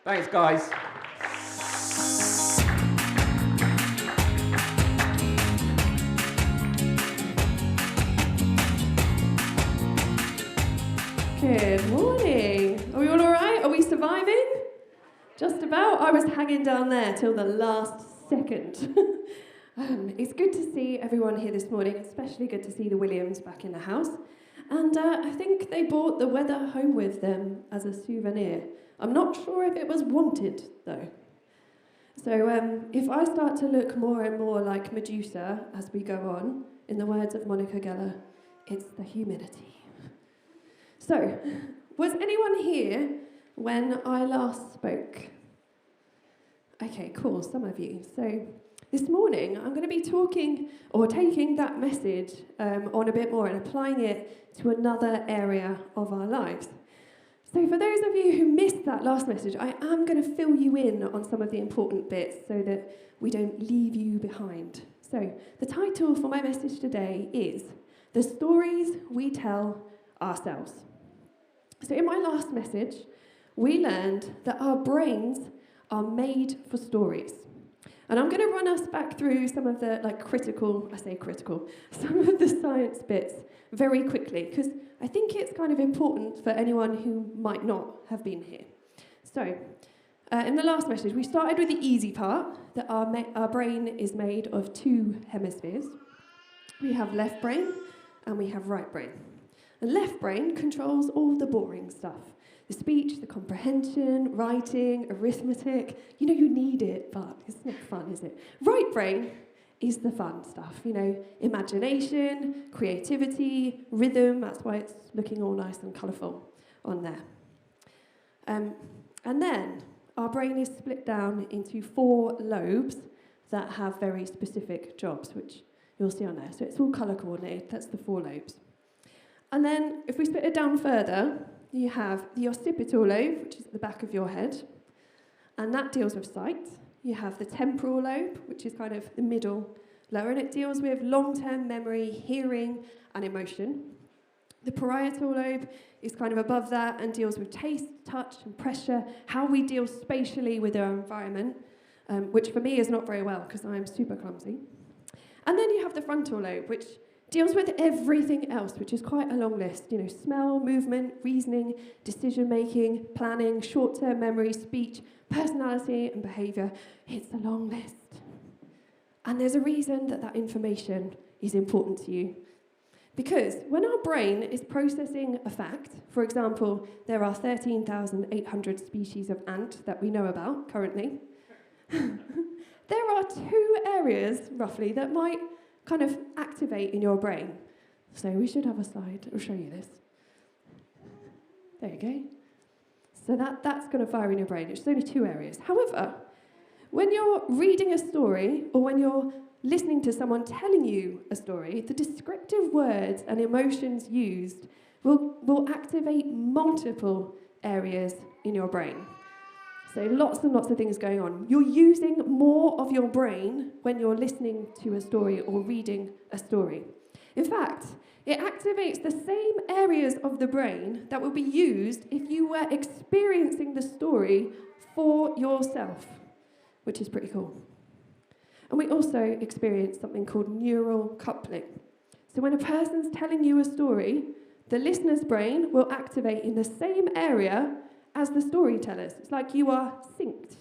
Thanks, guys. Good morning. Are we all right? Are we surviving? Just about. I was hanging down there till the last second. It's good to see everyone here this morning, especially good to see the Williams back in the house. And I think they brought the weather home with them as a souvenir. I'm not sure if it was wanted, though. So if I start to look more and more like Medusa as we go on, in the words of Monica Geller, it's the humidity. So, was anyone here when I last spoke? Okay, cool, some of you. So, this morning I'm going to be talking or taking that message on a bit more and applying it to another area of our lives. So, for those of you who missed that last message, I am going to fill you in on some of the important bits so that we don't leave you behind. So, the title for my message today is The Stories We Tell Ourselves. So in my last message, we learned that our brains are made for stories. And I'm going to run us back through some of the some of the science bits very quickly, because I think it's kind of important for anyone who might not have been here. So, in the last message, we started with the easy part, that our brain is made of two hemispheres. We have left brain and we have right brain. The left brain controls all the boring stuff. The speech, the comprehension, writing, arithmetic. You know you need it, but it's not fun, is it? Right brain is the fun stuff. You know, imagination, creativity, rhythm. That's why it's looking all nice and colourful on there. And then our brain is split down into 4 lobes that have very specific jobs, which you'll see on there. So it's all colour coordinated. That's the 4 lobes. And then, if we split it down further, you have the occipital lobe, which is at the back of your head, and that deals with sight. You have the temporal lobe, which is kind of the middle lower, and it deals with long-term memory, hearing, and emotion. The parietal lobe is kind of above that and deals with taste, touch, and pressure, how we deal spatially with our environment, which for me is not very well, because I'm super clumsy. And then you have the frontal lobe, which deals with everything else, which is quite a long list. You know, smell, movement, reasoning, decision-making, planning, short-term memory, speech, personality, and behaviour. It's a long list. And there's a reason that that information is important to you. Because when our brain is processing a fact, for example, there are 13,800 species of ant that we know about currently, there are 2 areas, roughly, that might kind of activate in your brain. So we should have a slide. I'll show you this. There you go. So that's going to fire in your brain. It's only 2 areas. However, when you're reading a story or when you're listening to someone telling you a story, the descriptive words and emotions used will activate multiple areas in your brain. So lots and lots of things going on. You're using more of your brain when you're listening to a story or reading a story. In fact, it activates the same areas of the brain that will be used if you were experiencing the story for yourself, which is pretty cool. And we also experience something called neural coupling. So when a person's telling you a story, the listener's brain will activate in the same area as the storytellers. It's like you are synced.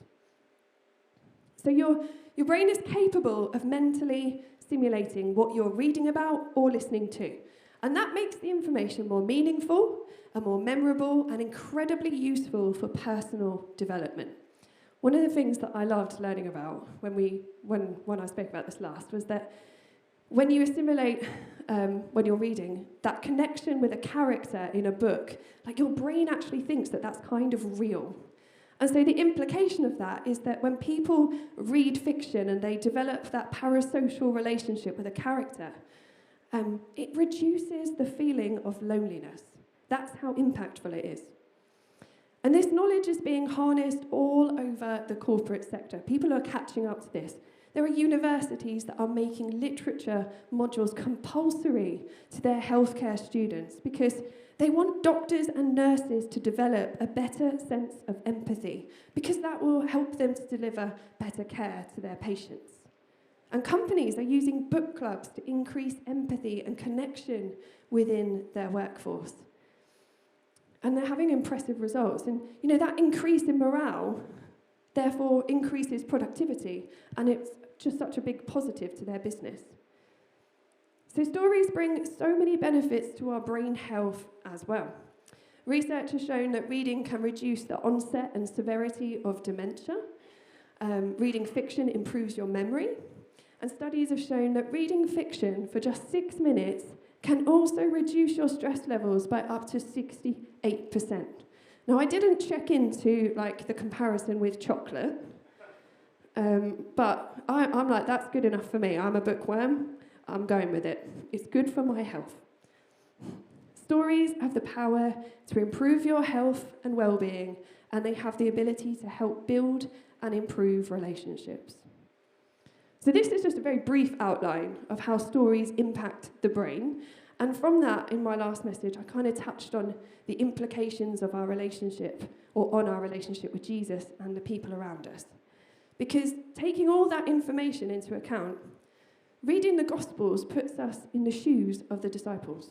So your brain is capable of mentally simulating what you're reading about or listening to. And that makes the information more meaningful and more memorable and incredibly useful for personal development. One of the things that I loved learning about when I spoke about this last was that when you assimilate, when you're reading, that connection with a character in a book, like your brain actually thinks that that's kind of real. And so the implication of that is that when people read fiction and they develop that parasocial relationship with a character, it reduces the feeling of loneliness. That's how impactful it is. And this knowledge is being harnessed all over the corporate sector. People are catching up to this. There are universities that are making literature modules compulsory to their healthcare students because they want doctors and nurses to develop a better sense of empathy, because that will help them to deliver better care to their patients. And companies are using book clubs to increase empathy and connection within their workforce. And they're having impressive results. And, that increase in morale, therefore, increases productivity. And it's just such a big positive to their business. So stories bring so many benefits to our brain health as well. Research has shown that reading can reduce the onset and severity of dementia. Reading fiction improves your memory. And studies have shown that reading fiction for just 6 minutes can also reduce your stress levels by up to 68%. Now, I didn't check into the comparison with chocolate, but I'm like, that's good enough for me. I'm a bookworm. I'm going with it. It's good for my health. Stories have the power to improve your health and well-being, and they have the ability to help build and improve relationships. So this is just a very brief outline of how stories impact the brain. And from that, in my last message, I kind of touched on the implications of our relationship, or on our relationship with Jesus and the people around us. Because taking all that information into account, reading the Gospels puts us in the shoes of the disciples.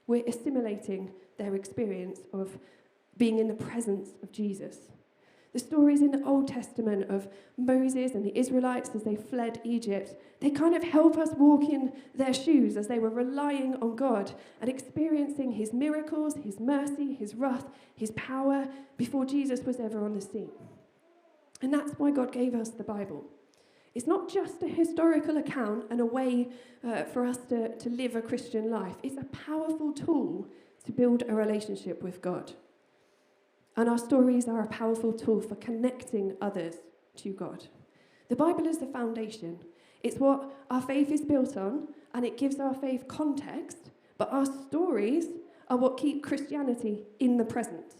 We're assimilating their experience of being in the presence of Jesus. The stories in the Old Testament of Moses and the Israelites as they fled Egypt, they kind of help us walk in their shoes as they were relying on God and experiencing his miracles, his mercy, his wrath, his power before Jesus was ever on the scene. And that's why God gave us the Bible. It's not just a historical account and a way for us to live a Christian life. It's a powerful tool to build a relationship with God. And our stories are a powerful tool for connecting others to God. The Bible is the foundation. It's what our faith is built on, and it gives our faith context, but our stories are what keep Christianity in the present.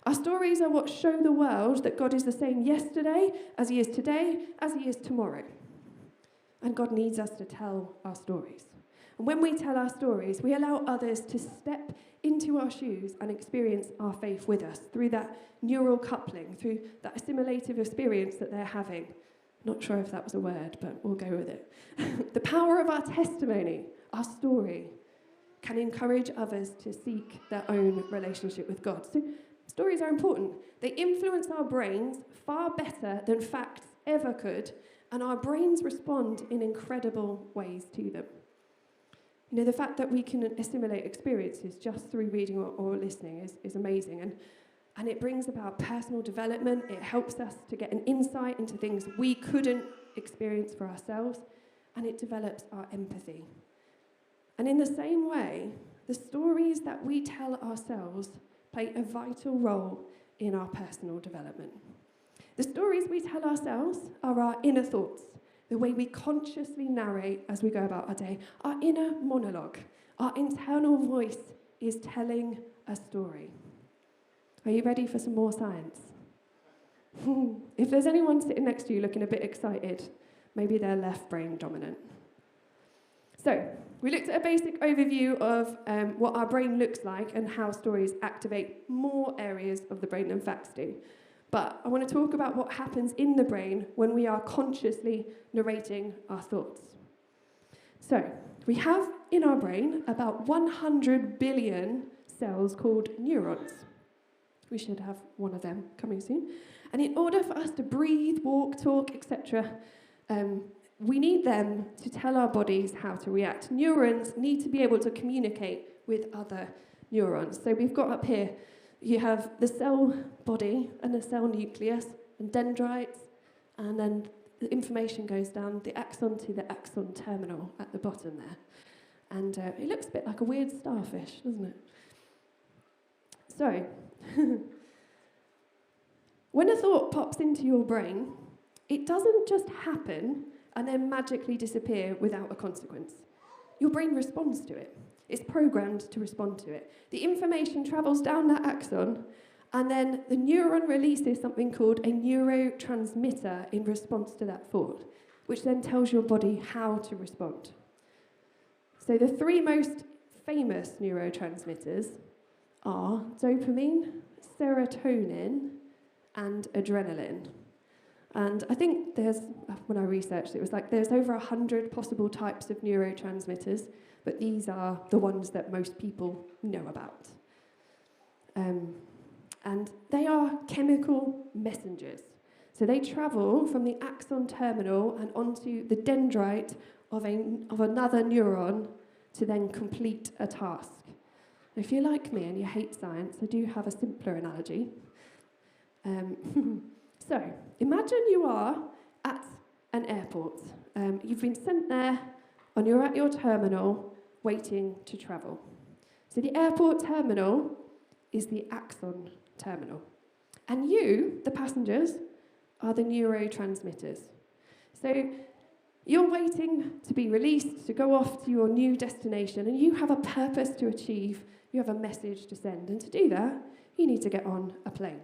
Our stories are what show the world that God is the same yesterday, as he is today, as he is tomorrow. And God needs us to tell our stories. And when we tell our stories, we allow others to step into our shoes and experience our faith with us through that neural coupling, through that assimilative experience that they're having. Not sure if that was a word, but we'll go with it. The power of our testimony, our story, can encourage others to seek their own relationship with God. So stories are important. They influence our brains far better than facts ever could, and our brains respond in incredible ways to them. The fact that we can assimilate experiences just through reading or listening is amazing. And it brings about personal development. It helps us to get an insight into things we couldn't experience for ourselves. And it develops our empathy. And in the same way, the stories that we tell ourselves play a vital role in our personal development. The stories we tell ourselves are our inner thoughts, the way we consciously narrate as we go about our day. Our inner monologue, our internal voice is telling a story. Are you ready for some more science? If there's anyone sitting next to you looking a bit excited, maybe they're left brain dominant. So, we looked at a basic overview of what our brain looks like and how stories activate more areas of the brain than facts do. But I want to talk about what happens in the brain when we are consciously narrating our thoughts. So, we have in our brain about 100 billion cells called neurons. We should have one of them coming soon. And in order for us to breathe, walk, talk, etc., we need them to tell our bodies how to react. Neurons need to be able to communicate with other neurons. So we've got up here, you have the cell body and the cell nucleus and dendrites, and then the information goes down the axon to the axon terminal at the bottom there. And it looks a bit like a weird starfish, doesn't it? So, when a thought pops into your brain, it doesn't just happen and then magically disappear without a consequence. Your brain responds to it. It's programmed to respond to it. The information travels down that axon, and then the neuron releases something called a neurotransmitter in response to that thought. which then tells your body how to respond. So the three most famous neurotransmitters are dopamine, serotonin, and adrenaline. And I think when I researched, it was like there's over 100 possible types of neurotransmitters, but these are the ones that most people know about. And they are chemical messengers. So they travel from the axon terminal and onto the dendrite of another neuron to then complete a task. If you're like me and you hate science, I do have a simpler analogy. So imagine you are at an airport. You've been sent there, and you're at your terminal waiting to travel. So the airport terminal is the axon terminal. And you, the passengers, are the neurotransmitters. So you're waiting to be released, to go off to your new destination, and you have a purpose to achieve, you have a message to send. And to do that, you need to get on a plane.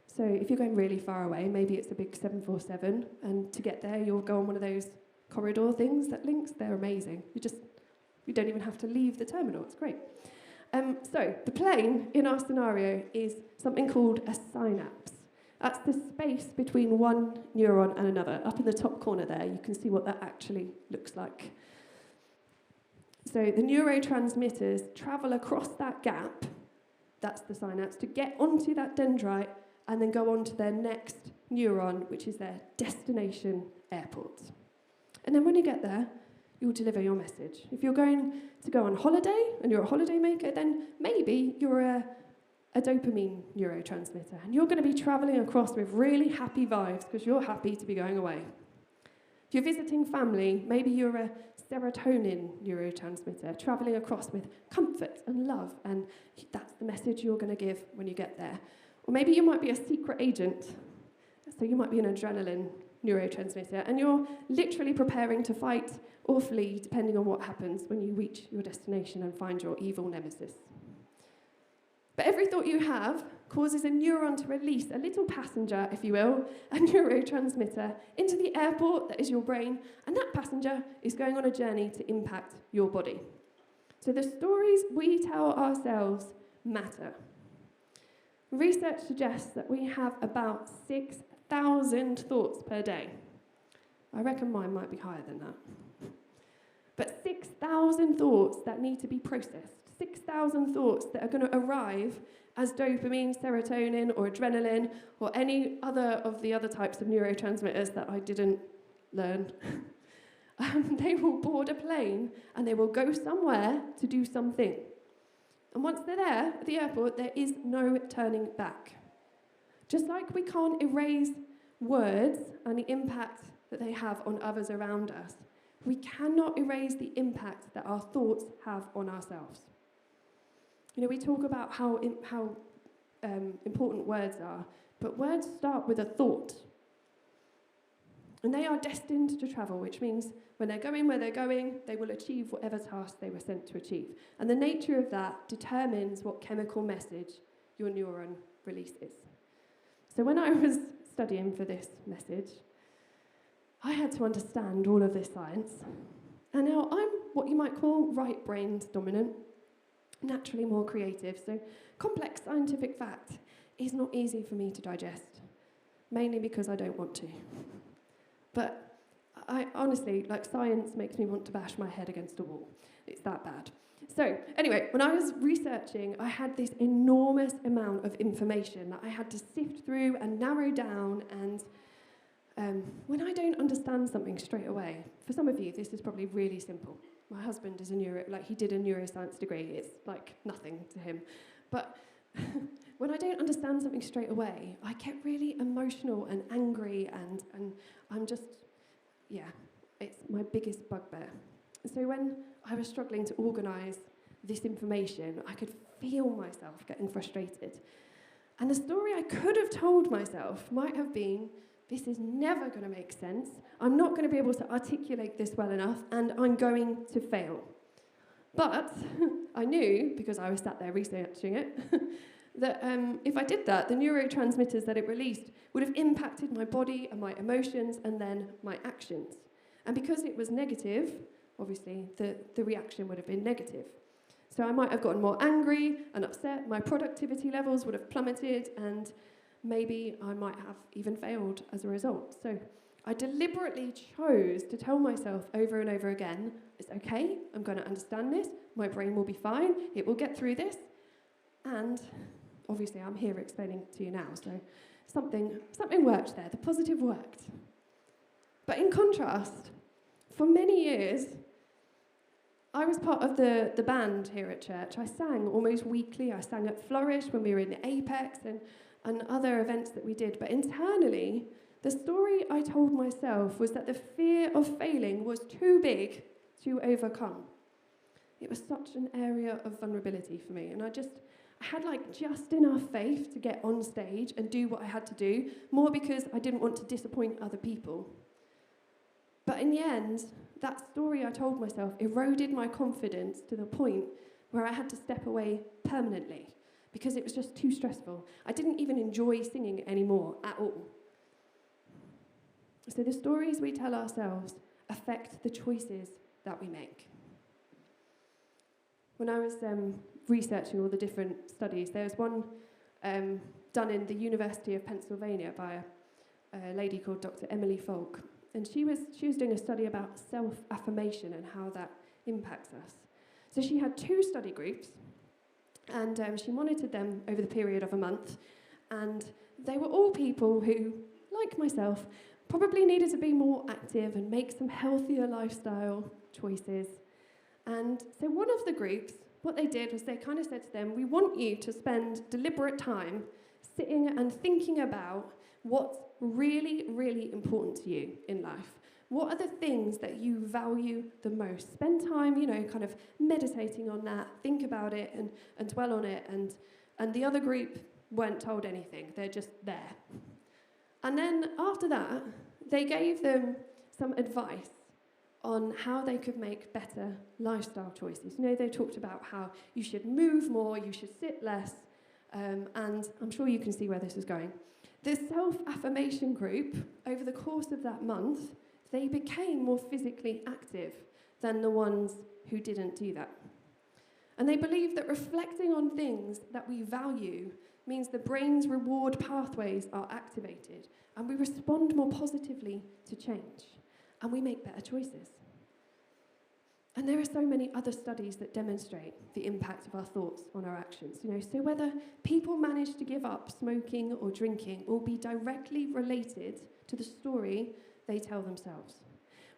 So if you're going really far away, maybe it's a big 747, and to get there, you'll go on one of those corridor things that links. They're amazing. You don't even have to leave the terminal. It's great. So the plane, in our scenario, is something called a synapse. That's the space between one neuron and another. Up in the top corner there, you can see what that actually looks like. So the neurotransmitters travel across that gap, that's the synapse, to get onto that dendrite and then go on to their next neuron, which is their destination airport. And then when you get there, you'll deliver your message. If you're going to go on holiday and you're a holiday maker, then maybe you're a dopamine neurotransmitter, and you're going to be traveling across with really happy vibes because you're happy to be going away. If you're visiting family, maybe you're a serotonin neurotransmitter, traveling across with comfort and love, and that's the message you're going to give when you get there. Or maybe you might be a secret agent, so you might be an adrenaline neurotransmitter, and you're literally preparing to fight or flee depending on what happens when you reach your destination and find your evil nemesis. But every thought you have causes a neuron to release a little passenger, if you will, a neurotransmitter, into the airport that is your brain, and that passenger is going on a journey to impact your body. So the stories we tell ourselves matter. Research suggests that we have about 6,000 thoughts per day. I reckon mine might be higher than that. But 6,000 thoughts that need to be processed. 6,000 thoughts that are going to arrive as dopamine, serotonin, or adrenaline, or any other of the other types of neurotransmitters that I didn't learn. They will board a plane, and they will go somewhere to do something. And once they're there at the airport, there is no turning back. Just like we can't erase words and the impact that they have on others around us, we cannot erase the impact that our thoughts have on ourselves. You know, we talk about how important words are, but words start with a thought. And they are destined to travel, which means when they're going where they're going, they will achieve whatever task they were sent to achieve. And the nature of that determines what chemical message your neuron releases. So when I was studying for this message, I had to understand all of this science. And now I'm what you might call right-brained dominant, naturally more creative. So complex scientific fact is not easy for me to digest, mainly because I don't want to. But I honestly, science makes me want to bash my head against a wall. It's that bad. So anyway, when I was researching, I had this enormous amount of information that I had to sift through and narrow down. And when I don't understand something straight away, for some of you, this is probably really simple. My husband is he did a neuroscience degree. It's like nothing to him. But when I don't understand something straight away, I get really emotional and angry, and I'm just, it's my biggest bugbear. So when I was struggling to organise this information, I could feel myself getting frustrated. And the story I could have told myself might have been, this is never going to make sense, I'm not going to be able to articulate this well enough, and I'm going to fail. But I knew, because I was sat there researching it, that if I did that, the neurotransmitters that it released would have impacted my body and my emotions and then my actions. And because it was negative, obviously, the reaction would have been negative. So I might have gotten more angry and upset, my productivity levels would have plummeted, and maybe I might have even failed as a result. So I deliberately chose to tell myself over and over again, it's okay, I'm going to understand this, my brain will be fine, it will get through this, and obviously I'm here explaining it to you now, so something worked there, the positive worked. But in contrast, for many years, I was part of the band here at church. I sang almost weekly. I sang at Flourish when we were in the Apex and other events that we did. But internally, the story I told myself was that the fear of failing was too big to overcome. It was such an area of vulnerability for me. And I had just enough faith to get on stage and do what I had to do, more because I didn't want to disappoint other people. But in the end, that story I told myself eroded my confidence to the point where I had to step away permanently because it was just too stressful. I didn't even enjoy singing anymore at all. So the stories we tell ourselves affect the choices that we make. When I was researching all the different studies, there was one done in the University of Pennsylvania by a lady called Dr. Emily Falk. And she was doing a study about self-affirmation and how that impacts us. So she had 2 study groups, and she monitored them over the period of a month. And they were all people who, like myself, probably needed to be more active and make some healthier lifestyle choices. And so one of the groups, what they did was they kind of said to them, we want you to spend deliberate time sitting and thinking about what's really, really important to you in life. What are the things that you value the most? Spend time, kind of meditating on that, think about it and dwell on it. And the other group weren't told anything. They're just there. And then after that, they gave them some advice on how they could make better lifestyle choices. They talked about how you should move more, you should sit less, and I'm sure you can see where this is going. The self-affirmation group, over the course of that month, they became more physically active than the ones who didn't do that. And they believe that reflecting on things that we value means the brain's reward pathways are activated, and we respond more positively to change, and we make better choices. And there are so many other studies that demonstrate the impact of our thoughts on our actions. So whether people manage to give up smoking or drinking will be directly related to the story they tell themselves.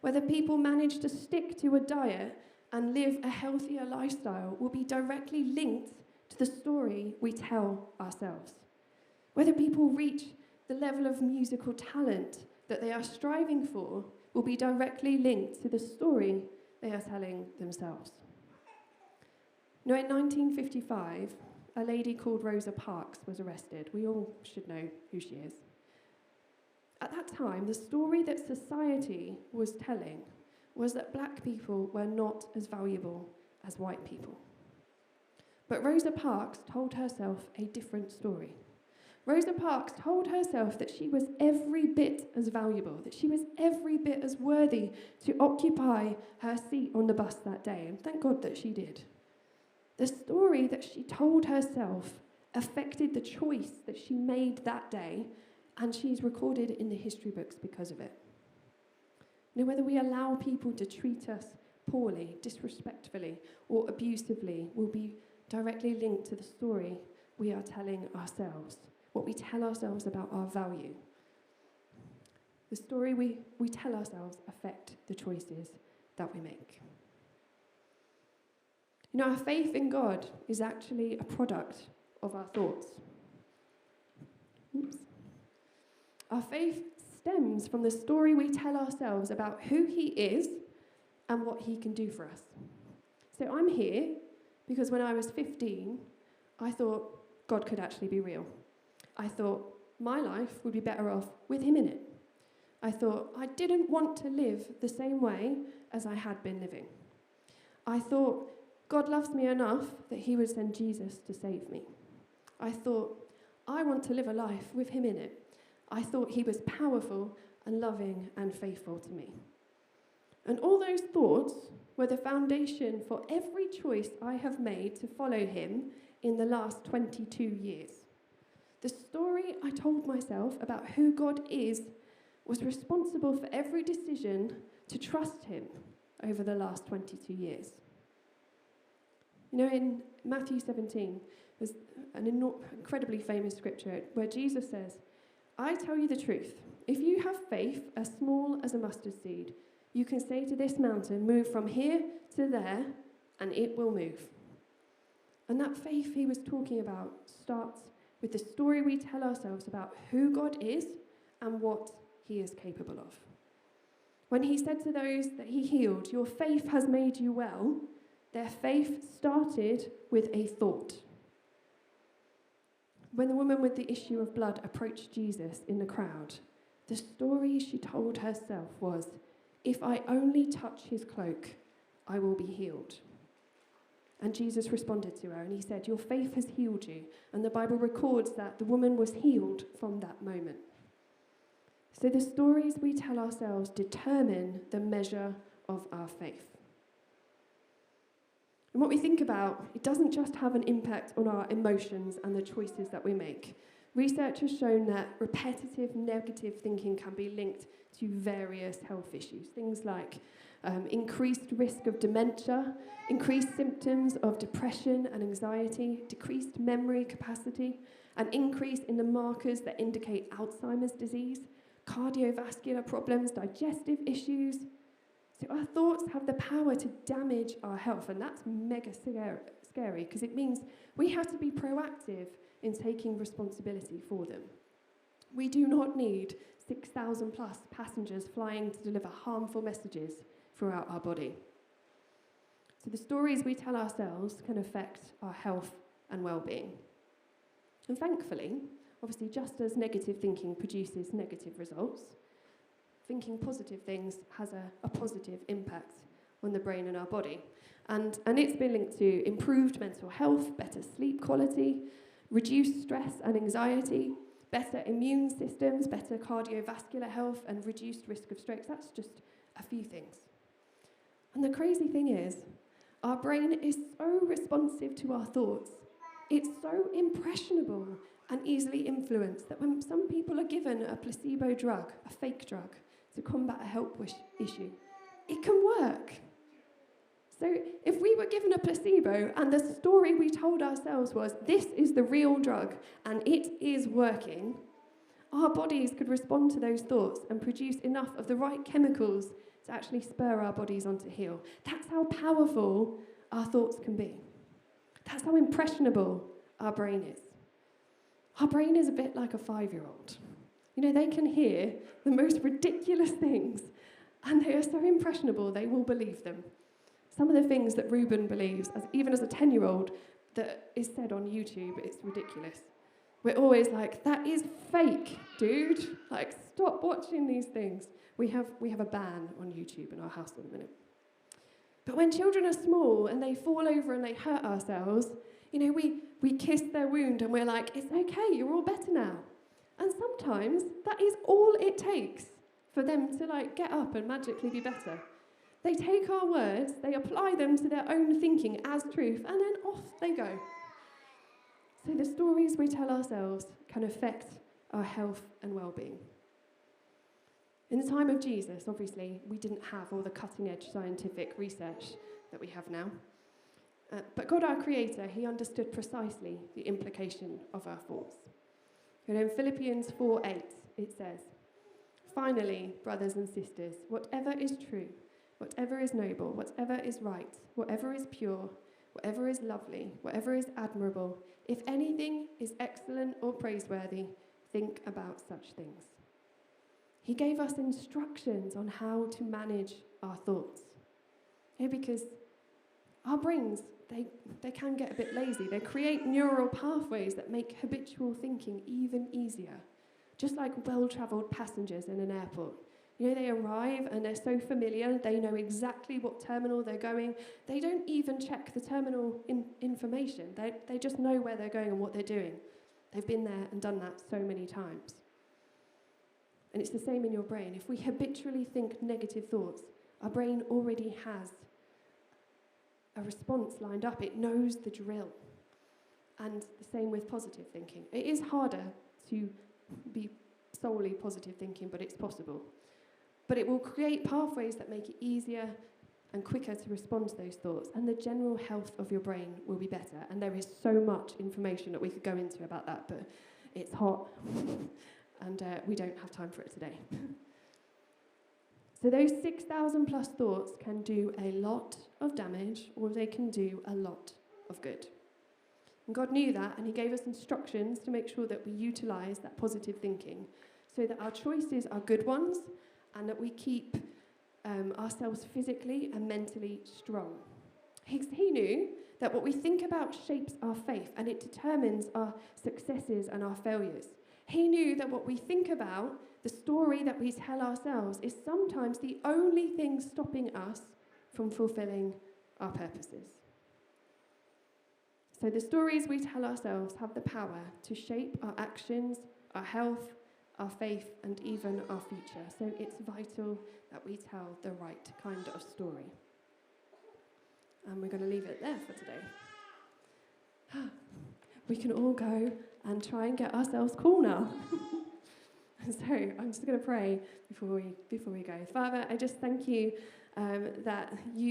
Whether people manage to stick to a diet and live a healthier lifestyle will be directly linked to the story we tell ourselves. Whether people reach the level of musical talent that they are striving for will be directly linked to the story they are telling themselves. In 1955, a lady called Rosa Parks was arrested. We all should know who she is. At that time, the story that society was telling was that black people were not as valuable as white people. But Rosa Parks told herself a different story. Rosa Parks told herself that she was every bit as valuable, that she was every bit as worthy to occupy her seat on the bus that day, and thank God that she did. The story that she told herself affected the choice that she made that day, and she's recorded in the history books because of it. Whether we allow people to treat us poorly, disrespectfully, or abusively will be directly linked to the story we are telling ourselves. What we tell ourselves about our value. The story we tell ourselves affect the choices that we make. Our faith in God is actually a product of our thoughts. Our faith stems from the story we tell ourselves about who He is and what He can do for us. So I'm here because when I was 15, I thought God could actually be real. I thought my life would be better off with Him in it. I thought I didn't want to live the same way as I had been living. I thought God loves me enough that He would send Jesus to save me. I thought, I want to live a life with him in it. I thought he was powerful and loving and faithful to me. And all those thoughts were the foundation for every choice I have made to follow him in the last 22 years. The story I told myself about who God is was responsible for every decision to trust him over the last 22 years. You know, in Matthew 17, there's an incredibly famous scripture where Jesus says, I tell you the truth, if you have faith as small as a mustard seed, you can say to this mountain, move from here to there, and it will move. And that faith he was talking about starts with the story we tell ourselves about who God is and what he is capable of. When he said to those that he healed, your faith has made you well, their faith started with a thought. When the woman with the issue of blood approached Jesus in the crowd, the story she told herself was, if I only touch his cloak, I will be healed. And Jesus responded to her and he said, your faith has healed you. And the Bible records that the woman was healed from that moment. So the stories we tell ourselves determine the measure of our faith. And what we think about, it doesn't just have an impact on our emotions and the choices that we make. Research has shown that repetitive negative thinking can be linked to various health issues. Things like increased risk of dementia, increased symptoms of depression and anxiety, decreased memory capacity, an increase in the markers that indicate Alzheimer's disease, cardiovascular problems, digestive issues. So our thoughts have the power to damage our health, and that's mega scary because it means we have to be proactive in taking responsibility for them. We do not need 6,000 plus passengers flying to deliver harmful messages throughout our body. So the stories we tell ourselves can affect our health and well-being. And thankfully, obviously, just as negative thinking produces negative results, thinking positive things has a positive impact on the brain and our body. And it's been linked to improved mental health, better sleep quality, reduced stress and anxiety, better immune systems, better cardiovascular health, and reduced risk of strokes. That's just a few things. And the crazy thing is, our brain is so responsive to our thoughts. It's so impressionable and easily influenced that when some people are given a placebo drug, a fake drug, to combat a health issue, it can work. So if we were given a placebo and the story we told ourselves was, this is the real drug and it is working, our bodies could respond to those thoughts and produce enough of the right chemicals to actually spur our bodies on to heal. That's how powerful our thoughts can be. That's how impressionable our brain is. Our brain is a bit like a 5-year-old. You know, they can hear the most ridiculous things, and they are so impressionable, they will believe them. Some of the things that Ruben believes, even as a 10-year-old, that is said on YouTube, it's ridiculous. We're always like, that is fake, dude. Like, stop watching these things. We have a ban on YouTube in our house at the minute. But when children are small and they fall over and they hurt ourselves, you know, we kiss their wound and we're like, it's okay, you're all better now. And sometimes that is all it takes for them to like get up and magically be better. They take our words, they apply them to their own thinking as truth, and then off they go. So the stories we tell ourselves can affect our health and well-being. In the time of Jesus, obviously, we didn't have all the cutting-edge scientific research that we have now. But God, our Creator, he understood precisely the implication of our thoughts. And in Philippians 4:8, it says, finally, brothers and sisters, whatever is true, whatever is noble, whatever is right, whatever is pure, whatever is lovely, whatever is admirable, if anything is excellent or praiseworthy, think about such things. He gave us instructions on how to manage our thoughts. Yeah, because our brains, they can get a bit lazy. They create neural pathways that make habitual thinking even easier. Just like well-travelled passengers in an airport. You know, they arrive and they're so familiar, they know exactly what terminal they're going. They don't even check the terminal information. They just know where they're going and what they're doing. They've been there and done that so many times. And it's the same in your brain. If we habitually think negative thoughts, our brain already has a response lined up. It knows the drill. And the same with positive thinking. It is harder to be solely positive thinking, but it's possible. But it will create pathways that make it easier and quicker to respond to those thoughts, and the general health of your brain will be better. And there is so much information that we could go into about that, but it's hot, and we don't have time for it today. So those 6,000 plus thoughts can do a lot of damage, or they can do a lot of good. And God knew that, and he gave us instructions to make sure that we utilize that positive thinking so that our choices are good ones and that we keep ourselves physically and mentally strong. He knew that what we think about shapes our faith and it determines our successes and our failures. He knew that what we think about, the story that we tell ourselves, is sometimes the only thing stopping us from fulfilling our purposes. So the stories we tell ourselves have the power to shape our actions, our health, our faith, and even our future. So it's vital that we tell the right kind of story. And we're going to leave it there for today. We can all go and try and get ourselves cool now. So I'm just going to pray before we go. Father, I just thank you that you